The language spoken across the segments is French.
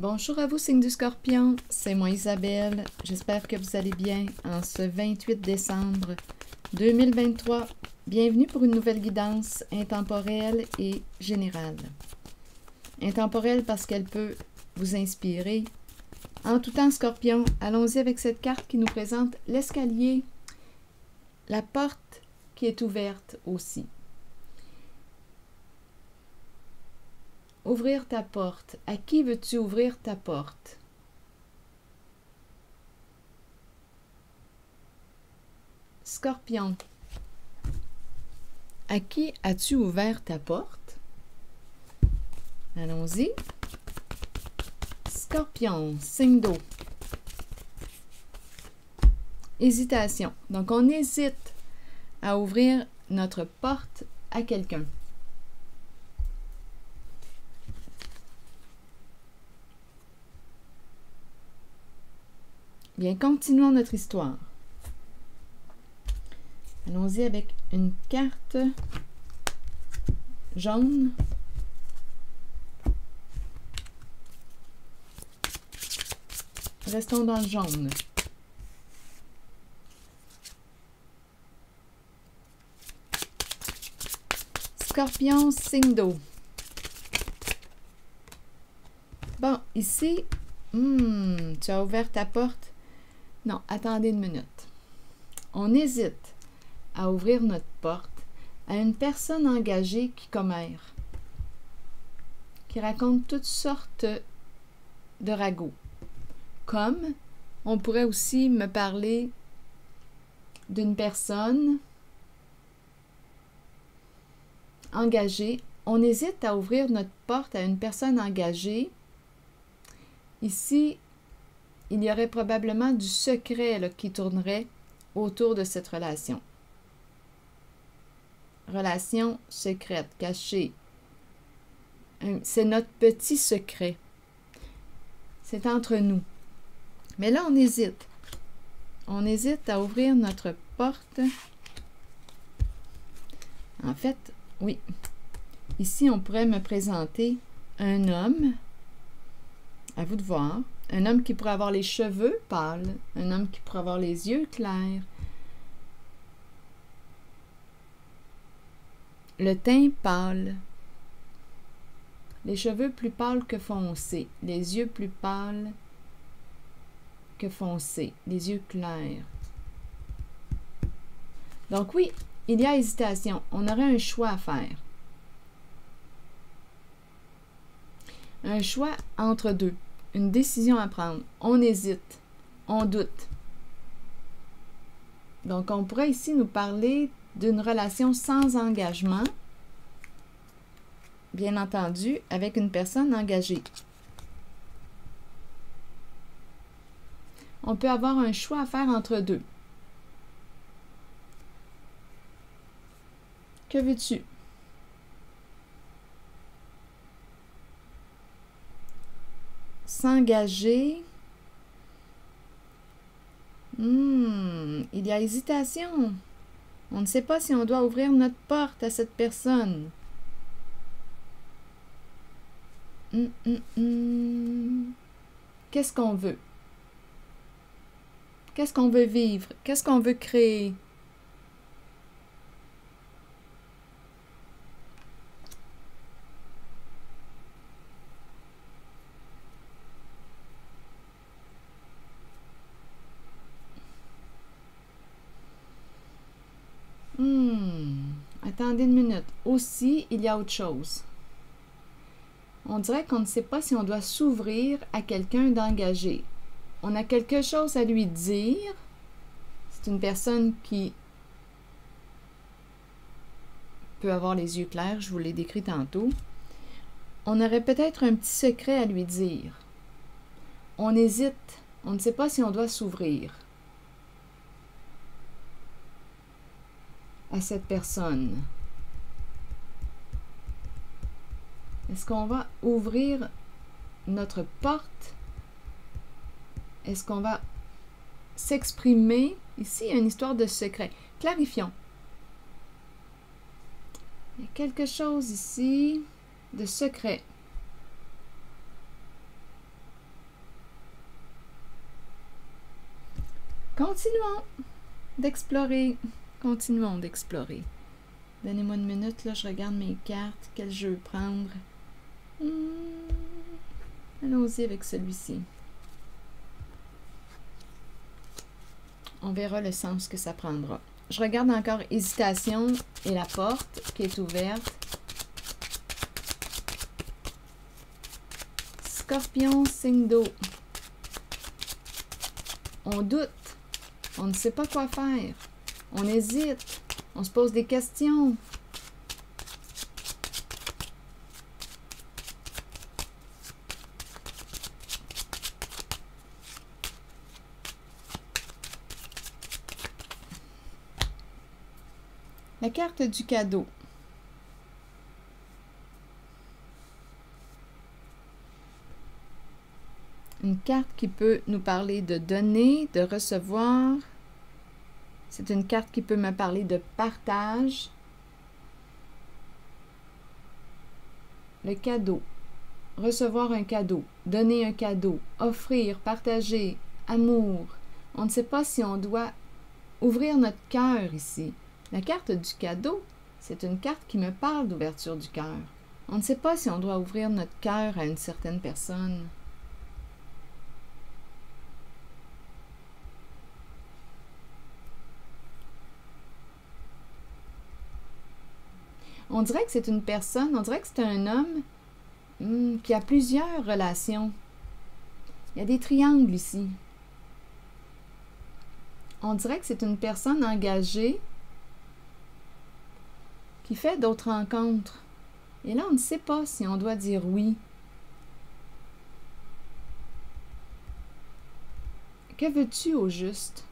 Bonjour à vous, signe du Scorpion, c'est moi Isabelle. J'espère que vous allez bien en ce 28 décembre 2023. Bienvenue pour une nouvelle guidance intemporelle et générale. Intemporelle parce qu'elle peut vous inspirer. En tout temps, Scorpion, allons-y avec cette carte qui nous présente l'escalier, la porte qui est ouverte aussi. Ouvrir ta porte. À qui veux-tu ouvrir ta porte? Scorpion. À qui as-tu ouvert ta porte? Allons-y. Scorpion, signe d'eau. Hésitation. Donc, on hésite à ouvrir notre porte à quelqu'un. Bien, continuons notre histoire. Allons-y avec une carte jaune. Restons dans le jaune. Scorpion, signe d'eau. Bon, ici, tu as ouvert ta porte. Non, attendez une minute. On hésite à ouvrir notre porte à une personne engagée qui commère, qui raconte toutes sortes de ragots. Comme on pourrait aussi me parler d'une personne engagée. On hésite à ouvrir notre porte à une personne engagée. Ici, il y aurait probablement du secret là, qui tournerait autour de cette relation. Relation secrète, cachée. C'est notre petit secret. C'est entre nous. Mais là, on hésite. On hésite à ouvrir notre porte. En fait, oui. Ici, on pourrait me présenter un homme. À vous de voir. Un homme qui pourrait avoir les cheveux pâles, un homme qui pourrait avoir les yeux clairs, le teint pâle, les cheveux plus pâles que foncés, les yeux plus pâles que foncés, les yeux clairs. Donc oui, il y a hésitation. On aurait un choix à faire. Un choix entre deux. Une décision à prendre. On hésite. On doute. Donc, on pourrait ici nous parler d'une relation sans engagement, bien entendu, avec une personne engagée. On peut avoir un choix à faire entre deux. Que veux-tu? S'engager. Il y a hésitation. On ne sait pas si on doit ouvrir notre porte à cette personne. Qu'est-ce qu'on veut? Qu'est-ce qu'on veut vivre? Qu'est-ce qu'on veut créer? Attendez une minute. Aussi, il y a autre chose. On dirait qu'on ne sait pas si on doit s'ouvrir à quelqu'un d'engagé. On a quelque chose à lui dire. C'est une personne qui peut avoir les yeux clairs, je vous l'ai décrit tantôt. On aurait peut-être un petit secret à lui dire. On hésite. On ne sait pas si on doit s'ouvrir à cette personne. Est-ce qu'on va ouvrir notre porte? Est-ce qu'on va s'exprimer? Ici, il y a une histoire de secret. Clarifions. Il y a quelque chose ici de secret. Continuons d'explorer. Continuons d'explorer. Donnez-moi une minute, là, je regarde mes cartes. Quel jeu prendre? Allons-y avec celui-ci. On verra le sens que ça prendra. Je regarde encore hésitation et la porte qui est ouverte. Scorpion, signe d'eau. On doute. On ne sait pas quoi faire. On hésite. On se pose des questions. La carte du cadeau. Une carte qui peut nous parler de donner, de recevoir. C'est une carte qui peut me parler de partage. Le cadeau. Recevoir un cadeau, donner un cadeau, offrir, partager, amour. On ne sait pas si on doit ouvrir notre cœur ici. La carte du cadeau, c'est une carte qui me parle d'ouverture du cœur. On ne sait pas si on doit ouvrir notre cœur à une certaine personne. On dirait que c'est une personne, on dirait que c'est un homme qui a plusieurs relations. Il y a des triangles ici. On dirait que c'est une personne engagée qui fait d'autres rencontres. Et là, on ne sait pas si on doit dire oui. Que veux-tu au juste?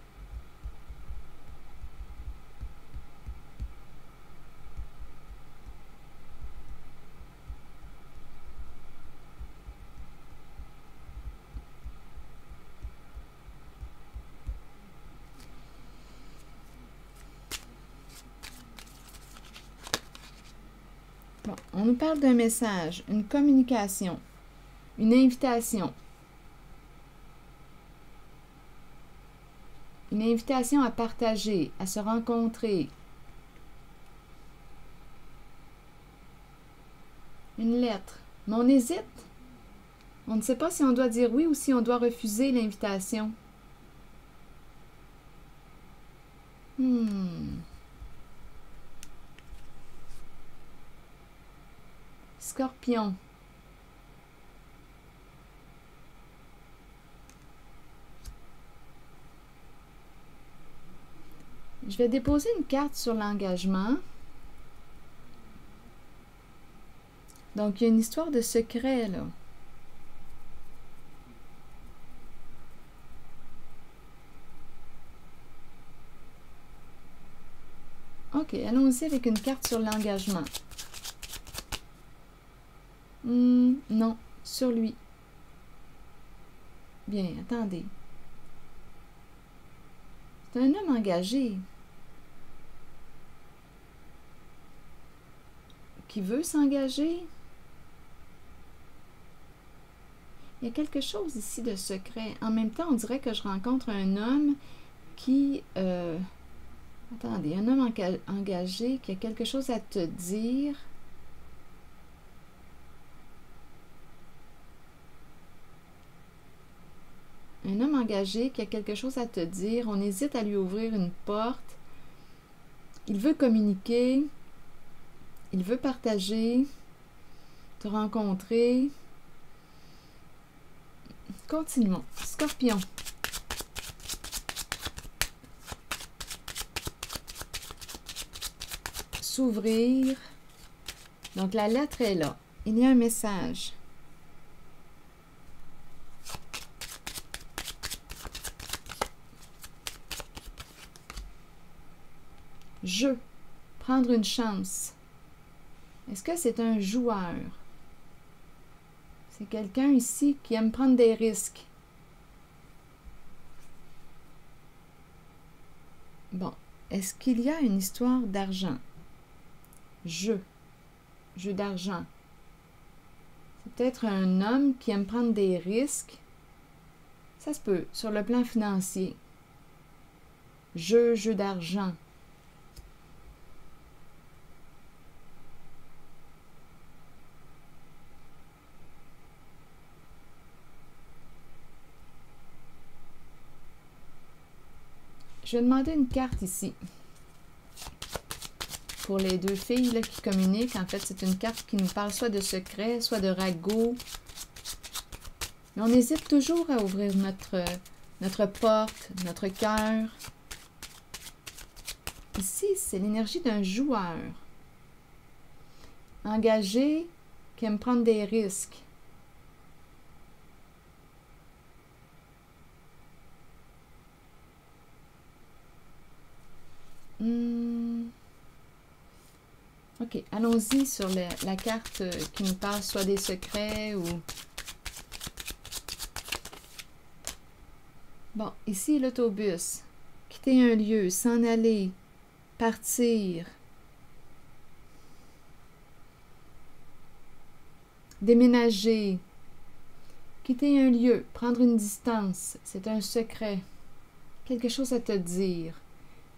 Bon, on nous parle d'un message, une communication, une invitation. Une invitation à partager, à se rencontrer. Une lettre. Mais on hésite. On ne sait pas si on doit dire oui ou si on doit refuser l'invitation. Scorpion. Je vais déposer une carte sur l'engagement. Donc, il y a une histoire de secret, là. OK, allons-y avec une carte sur l'engagement. Non, sur lui. Bien, attendez. C'est un homme engagé qui veut s'engager. Il y a quelque chose ici de secret. En même temps, on dirait que je rencontre un homme qui... attendez, un homme engagé qui a quelque chose à te dire. Un homme engagé qui a quelque chose à te dire. On hésite à lui ouvrir une porte. Il veut communiquer. Il veut partager. Te rencontrer. Continuons. Scorpion. S'ouvrir. Donc, la lettre est là. Il y a un message. Jeu. Prendre une chance. Est-ce que c'est un joueur? C'est quelqu'un ici qui aime prendre des risques. Bon. Est-ce qu'il y a une histoire d'argent? Jeu. Jeu d'argent. C'est peut-être un homme qui aime prendre des risques. Ça se peut, sur le plan financier. jeu d'argent. Je vais demander une carte ici. Pour les deux filles là, qui communiquent, en fait, c'est une carte qui nous parle soit de secret, soit de ragot. Mais on hésite toujours à ouvrir notre porte, notre cœur. Ici, c'est l'énergie d'un joueur. Engagé, qui aime prendre des risques. OK, allons-y sur la carte qui nous parle soit des secrets ou... Bon, ici, l'autobus. Quitter un lieu, s'en aller, partir. Déménager. Quitter un lieu, prendre une distance. C'est un secret. Quelque chose à te dire.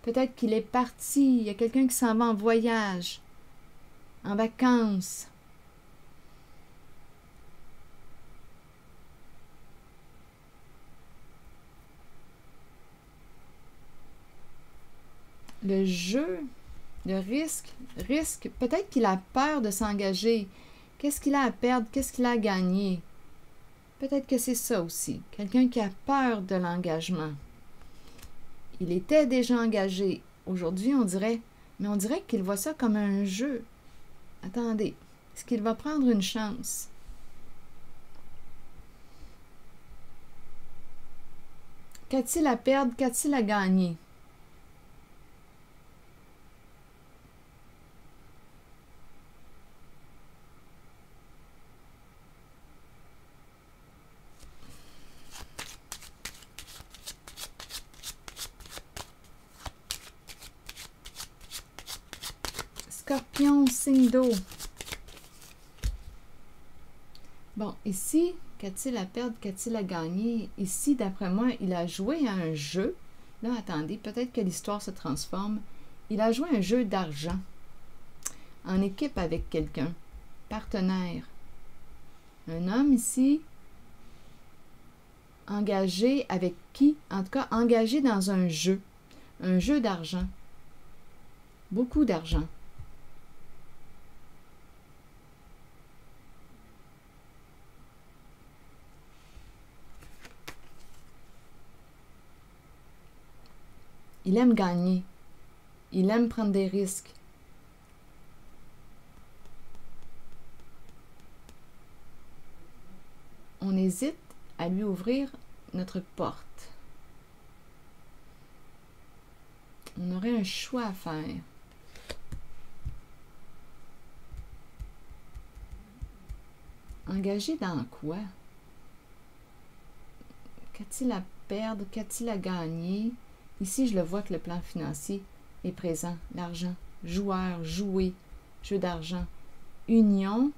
Peut-être qu'il est parti. Il y a quelqu'un qui s'en va en voyage. En vacances. Le jeu, le risque, peut-être qu'il a peur de s'engager. Qu'est-ce qu'il a à perdre? Qu'est-ce qu'il a à gagner? Peut-être que c'est ça aussi. Quelqu'un qui a peur de l'engagement. Il était déjà engagé. Aujourd'hui, on dirait qu'il voit ça comme un jeu. Attendez, est-ce qu'il va prendre une chance? Qu'a-t-il à perdre? Qu'a-t-il à gagner? Scorpion, signe d'eau. Bon, ici, qu'a-t-il à perdre, qu'a-t-il à gagner? Ici, d'après moi, il a joué à un jeu. Là, attendez, peut-être que l'histoire se transforme. Il a joué un jeu d'argent. En équipe avec quelqu'un. Partenaire. Un homme ici. Engagé avec qui? En tout cas, engagé dans un jeu. Un jeu d'argent. Beaucoup d'argent. Il aime gagner. Il aime prendre des risques. On hésite à lui ouvrir notre porte. On aurait un choix à faire. Engagé dans quoi? Qu'a-t-il à perdre? Qu'a-t-il à gagner? Ici, je le vois que le plan financier est présent. L'argent. Joueur, jouer, jeu d'argent. Union.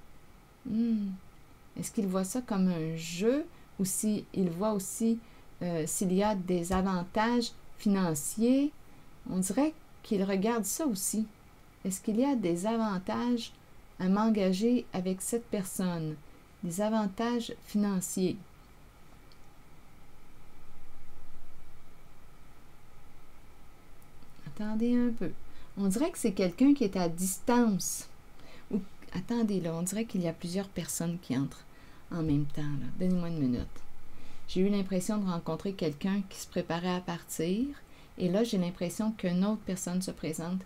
Est-ce qu'il voit ça comme un jeu ou s'il voit aussi s'il y a des avantages financiers? On dirait qu'il regarde ça aussi. Est-ce qu'il y a des avantages à m'engager avec cette personne? Des avantages financiers. Attendez un peu. On dirait que c'est quelqu'un qui est à distance. Ou, attendez là, on dirait qu'il y a plusieurs personnes qui entrent en même temps. Donnez-moi une minute. J'ai eu l'impression de rencontrer quelqu'un qui se préparait à partir. Et là, j'ai l'impression qu'une autre personne se présente.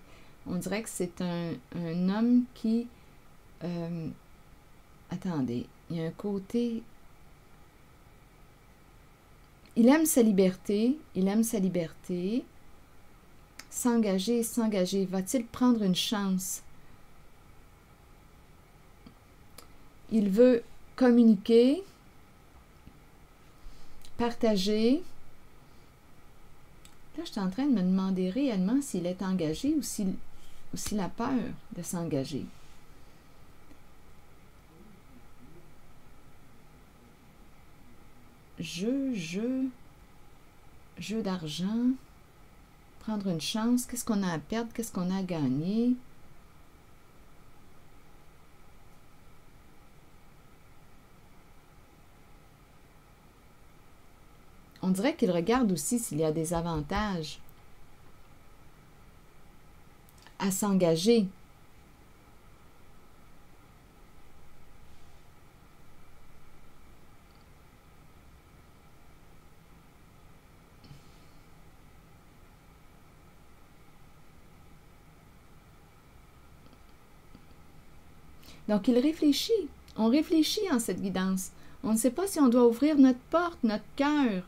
On dirait que c'est un homme qui... attendez, il y a un côté... Il aime sa liberté. Il aime sa liberté. S'engager, s'engager. Va-t-il prendre une chance? Il veut communiquer, partager. Là, je suis en train de me demander réellement s'il est engagé ou s'il a peur de s'engager. Jeu d'argent. prendre une chance? Qu'est-ce qu'on a à perdre? Qu'est-ce qu'on a à gagner? On dirait qu'il regarde aussi s'il y a des avantages à s'engager. Donc, il réfléchit. On réfléchit en cette guidance. On ne sait pas si on doit ouvrir notre porte, notre cœur.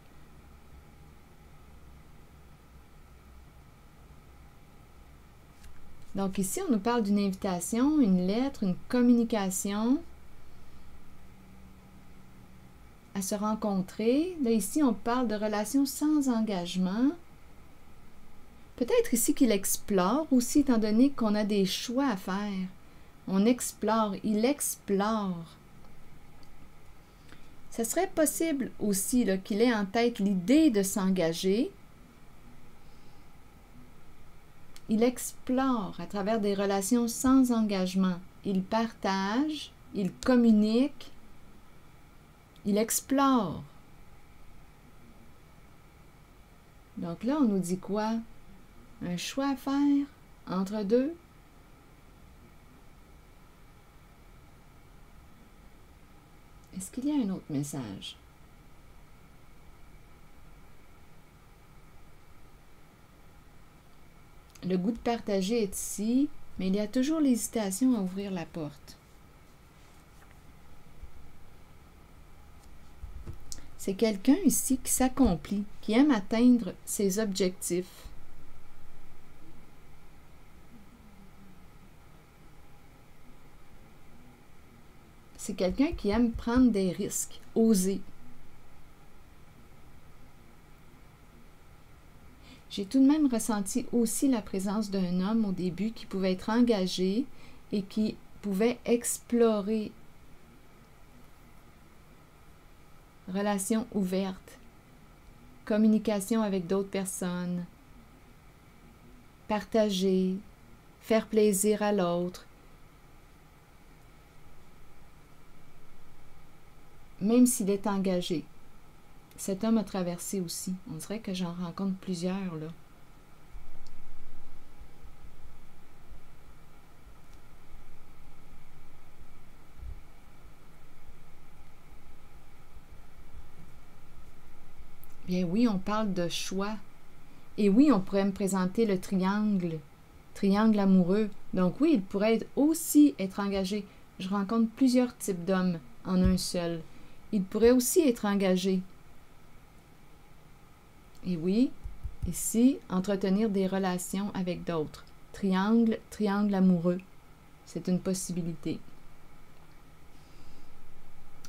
Donc ici, on nous parle d'une invitation, une lettre, une communication à se rencontrer. Là, ici, on parle de relations sans engagement. Peut-être ici qu'il explore aussi, étant donné qu'on a des choix à faire. On explore, il explore. Ce serait possible aussi qu'il ait en tête l'idée de s'engager. Il explore à travers des relations sans engagement. Il partage, il communique, il explore. Donc là, on nous dit quoi? Un choix à faire entre deux? Est-ce qu'il y a un autre message? Le goût de partager est ici, mais il y a toujours l'hésitation à ouvrir la porte. C'est quelqu'un ici qui s'accomplit, qui aime atteindre ses objectifs. C'est quelqu'un qui aime prendre des risques, oser. J'ai tout de même ressenti aussi la présence d'un homme au début qui pouvait être engagé et qui pouvait explorer relations ouvertes, communication avec d'autres personnes, partager, faire plaisir à l'autre. Même s'il est engagé. Cet homme a traversé aussi. On dirait que j'en rencontre plusieurs, là. Bien oui, on parle de choix. Et oui, on pourrait me présenter le triangle amoureux. Donc oui, il pourrait aussi être engagé. Je rencontre plusieurs types d'hommes en un seul. Il pourrait aussi être engagé. Et oui, ici, entretenir des relations avec d'autres. Triangle amoureux. C'est une possibilité.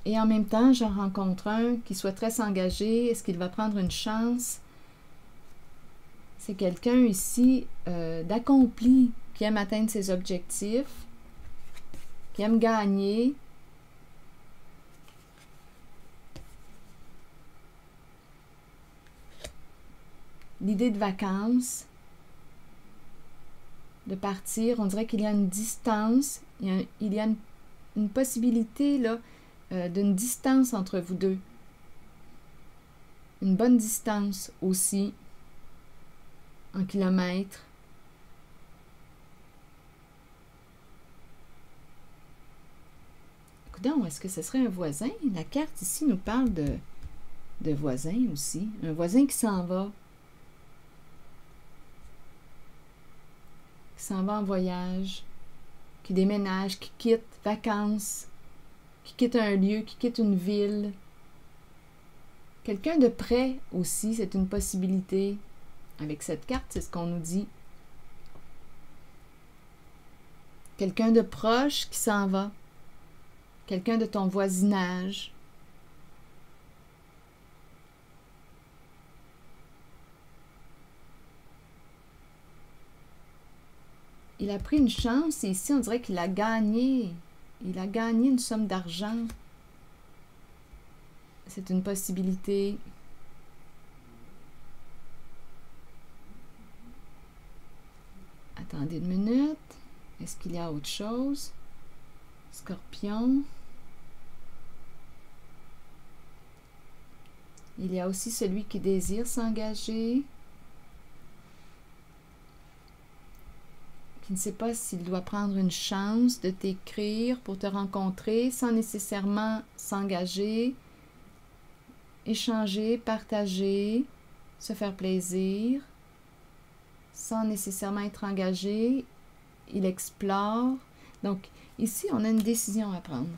Et en même temps, j'en rencontre un qui soit très engagé. Est-ce qu'il va prendre une chance? C'est quelqu'un ici d'accompli, qui aime atteindre ses objectifs, qui aime gagner. L'idée de vacances, de partir, on dirait qu'il y a une distance, il y a une possibilité là, d'une distance entre vous deux. Une bonne distance aussi, en kilomètres. Coudonc, est-ce que ce serait un voisin? La carte ici nous parle de voisin aussi. Un voisin qui s'en va. Qui s'en va en voyage, qui déménage, qui quitte, vacances, qui quitte un lieu, qui quitte une ville. Quelqu'un de près aussi, c'est une possibilité. Avec cette carte, c'est ce qu'on nous dit. Quelqu'un de proche qui s'en va. Quelqu'un de ton voisinage. Il a pris une chance et ici, on dirait qu'il a gagné. Il a gagné une somme d'argent. C'est une possibilité. Attendez une minute. Est-ce qu'il y a autre chose? Scorpion. Il y a aussi celui qui désire s'engager, qui ne sait pas s'il doit prendre une chance de t'écrire pour te rencontrer sans nécessairement s'engager, échanger, partager, se faire plaisir, sans nécessairement être engagé. Il explore. Donc, ici, on a une décision à prendre.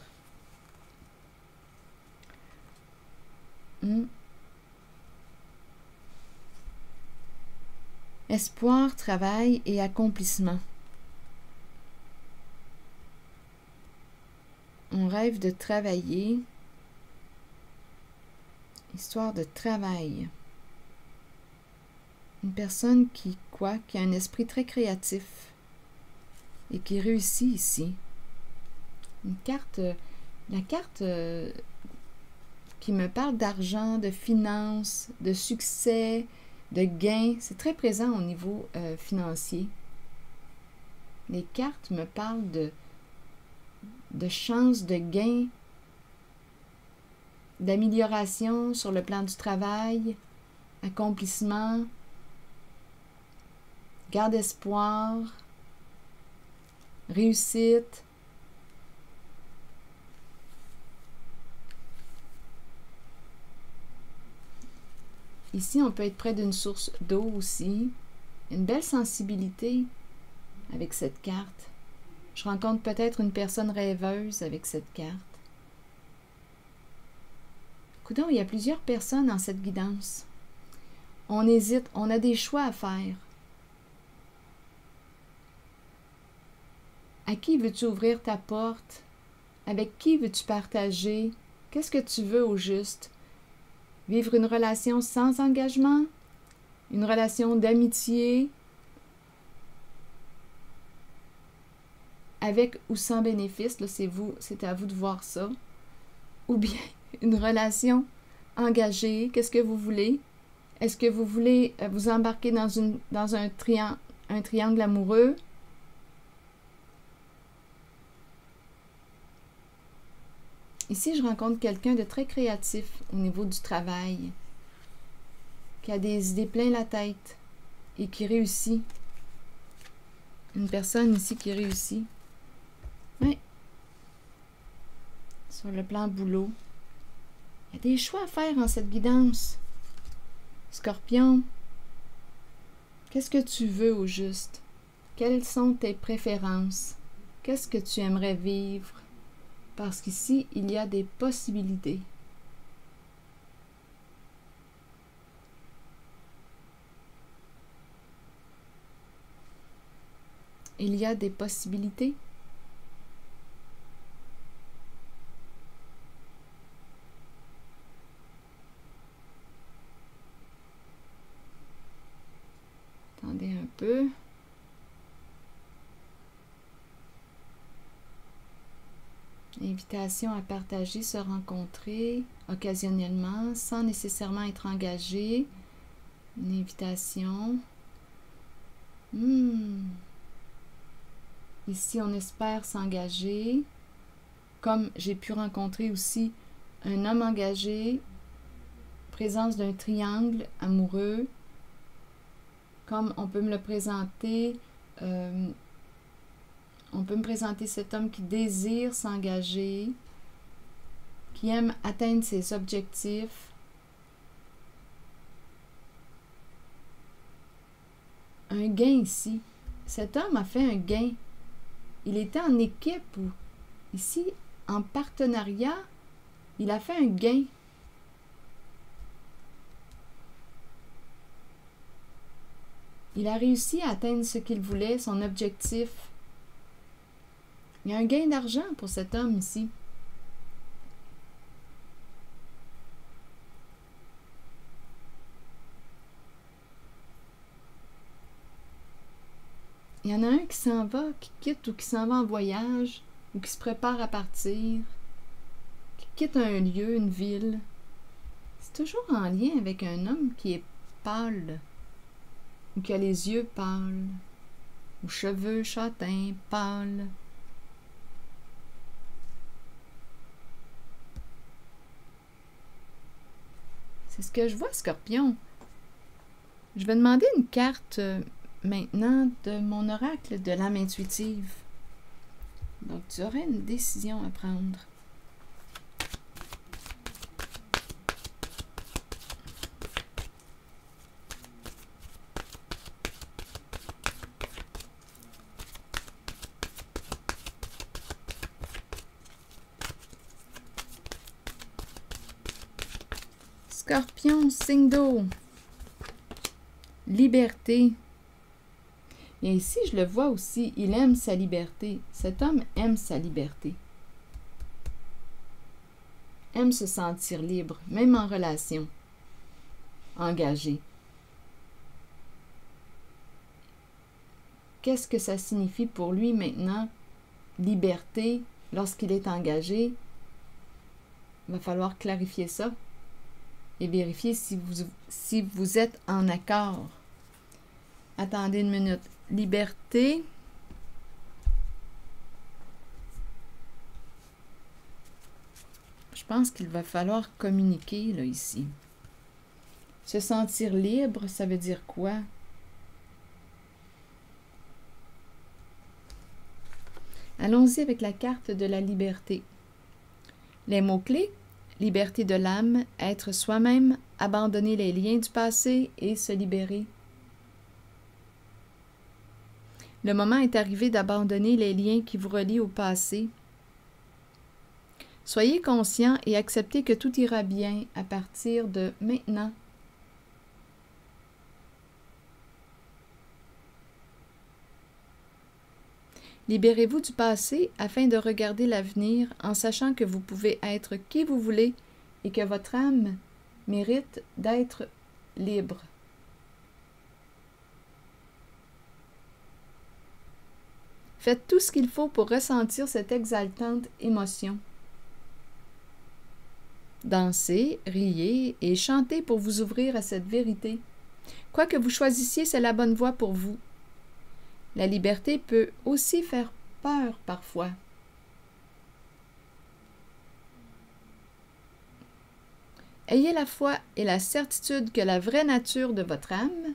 Espoir, travail et accomplissement. On rêve de travailler. Histoire de travail. Une personne qui a un esprit très créatif et qui réussit ici. Une carte, la carte qui me parle d'argent, de finances, de succès, de gains. C'est très présent au niveau financier. Les cartes me parlent de chances de gains, d'amélioration sur le plan du travail, accomplissement, garde espoir, réussite. Ici, on peut être près d'une source d'eau aussi. Une belle sensibilité avec cette carte. Je rencontre peut-être une personne rêveuse avec cette carte. Coudonc, il y a plusieurs personnes dans cette guidance. On hésite, on a des choix à faire. À qui veux-tu ouvrir ta porte? Avec qui veux-tu partager? Qu'est-ce que tu veux au juste? Vivre une relation sans engagement? Une relation d'amitié? Avec ou sans bénéfice, là, c'est à vous de voir ça. Ou bien une relation engagée, qu'est-ce que vous voulez? Est-ce que vous voulez vous embarquer dans un triangle amoureux? Ici, je rencontre quelqu'un de très créatif au niveau du travail, qui a des idées plein la tête et qui réussit. Une personne ici qui réussit. Oui. Sur le plan boulot. Il y a des choix à faire en cette guidance. Scorpion, qu'est-ce que tu veux au juste? Quelles sont tes préférences? Qu'est-ce que tu aimerais vivre? Parce qu'ici, il y a des possibilités. Il y a des possibilités. Attendez un peu. Invitation à partager, se rencontrer occasionnellement, sans nécessairement être engagé. Une invitation. Ici, on espère s'engager. Comme j'ai pu rencontrer aussi un homme engagé, présence d'un triangle amoureux. Comme on peut me le présenter, on peut me présenter cet homme qui désire s'engager, qui aime atteindre ses objectifs. Un gain ici. Cet homme a fait un gain. Il était en équipe ou ici, en partenariat, il a fait un gain. Il a réussi à atteindre ce qu'il voulait, son objectif. Il y a un gain d'argent pour cet homme ici. Il y en a un qui s'en va, qui quitte ou qui s'en va en voyage, ou qui se prépare à partir, qui quitte un lieu, une ville. C'est toujours en lien avec un homme qui est pâle, ou qui a les yeux pâles. aux cheveux châtains, pâles. C'est ce que je vois, Scorpion. Je vais demander une carte maintenant de mon oracle de l'âme intuitive. Donc, tu aurais une décision à prendre. Scorpion, signe d'eau. Liberté. Et ici, je le vois aussi, il aime sa liberté. Cet homme aime sa liberté. Aime se sentir libre, même en relation. Engagé. Qu'est-ce que ça signifie pour lui maintenant? Liberté, lorsqu'il est engagé. Il va falloir clarifier ça et vérifier si vous êtes en accord. Attendez une minute. Liberté. Je pense qu'il va falloir communiquer, là, ici. Se sentir libre, ça veut dire quoi? Allons-y avec la carte de la liberté. Les mots-clés: liberté de l'âme, être soi-même, abandonner les liens du passé et se libérer. Le moment est arrivé d'abandonner les liens qui vous relient au passé. Soyez conscient et acceptez que tout ira bien à partir de maintenant. Libérez-vous du passé afin de regarder l'avenir en sachant que vous pouvez être qui vous voulez et que votre âme mérite d'être libre. Faites tout ce qu'il faut pour ressentir cette exaltante émotion. Dansez, riez et chantez pour vous ouvrir à cette vérité. Quoi que vous choisissiez, c'est la bonne voie pour vous. La liberté peut aussi faire peur parfois. Ayez la foi et la certitude que la vraie nature de votre âme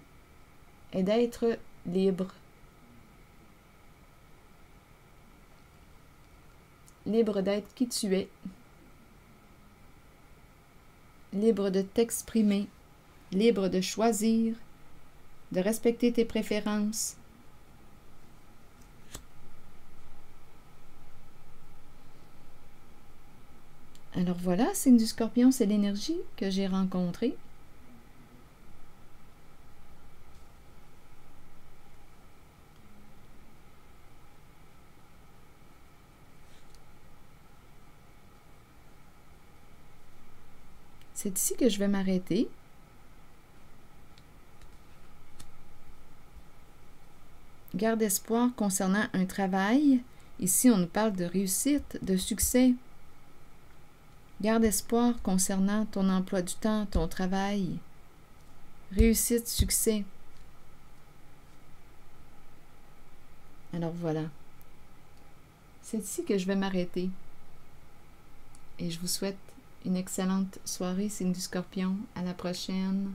est d'être libre. Libre d'être qui tu es. Libre de t'exprimer. Libre de choisir, de respecter tes préférences. Alors voilà, signe du Scorpion, c'est l'énergie que j'ai rencontrée. C'est ici que je vais m'arrêter. Garde espoir concernant un travail. Ici, on nous parle de réussite, de succès. Garde espoir concernant ton emploi du temps, ton travail. Réussite, succès. Alors voilà. C'est ici que je vais m'arrêter. Et je vous souhaite une excellente soirée, signe du Scorpion. À la prochaine.